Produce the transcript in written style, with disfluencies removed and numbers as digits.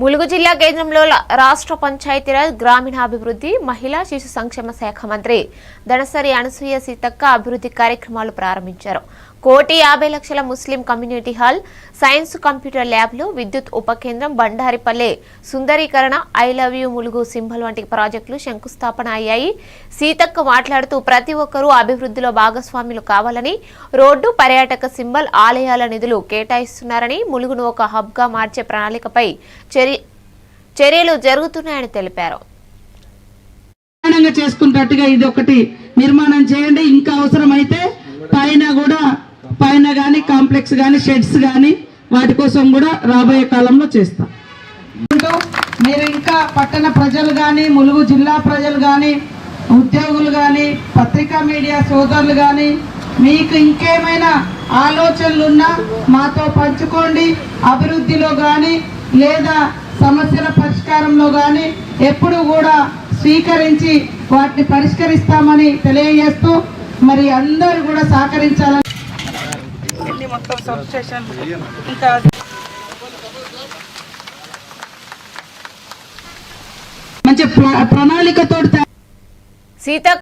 ములుగు జిల్లా కేంద్రంలో రాష్ట్ర పంచాయతీరాజ్ గ్రామీణాభివృద్ధి మహిళా శిశు సంక్షేమ శాఖ మంత్రి దనసరి అనసూయ సీతక్క అభివృద్ధి కార్యక్రమాలు ప్రారంభించారు. 1,50,00,000 Muslim community hall, science computer ల్యాబ్లు, విద్యుత్ ఉప కేంద్రం, బండారిపల్లె సుందరీకరణ, I love you Mulugu symbol వంటి ప్రాజెక్టులు శంకుస్థాపన అయ్యాయి. సీతక్క మాట్లాడుతూ ప్రతి ఒక్కరూ అభివృద్ధిలో భాగస్వాములు కావాలని, రోడ్డు, పర్యాటక సింబల్, ఆలయాల నిధులు కేటాయిస్తున్నారని, ములుగును ఒక హబ్గా మార్చే ప్రణాళికపై చర్యలు జరుగుతున్నాయని తెలిపారు. చేసుకుంటట్టుగా ఇది ఒకటి నిర్మాణం చేయండి. ఇంకా అవసరమైతే పైన గానీ కాంప్లెక్స్ గానీ షెడ్స్ గానీ వాటి కోసం కూడా రాబోయే కాలంలో చేస్తాం. మీరు ఇంకా పట్టణ ప్రజలు కానీ, ములుగు జిల్లా ప్రజలు కానీ, ఉద్యోగులు కానీ, పత్రికా మీడియా సోదరులు కానీ మీకు ఇంకేమైనా ఆలోచనలు ఉన్నా మాతో పంచుకోండి. అభివృద్ధిలో కానీ లేదా సమస్యల పరిష్కారంలో కానీ ఎప్పుడు కూడా స్వీకరించి వాటిని పరిష్కరిస్తామని తెలియజేస్తూ మరి అందరూ కూడా సహకరించాలని మొత్తం సబ్ స్టేషన్ ఇంకా మంచి ప్రణాళికతో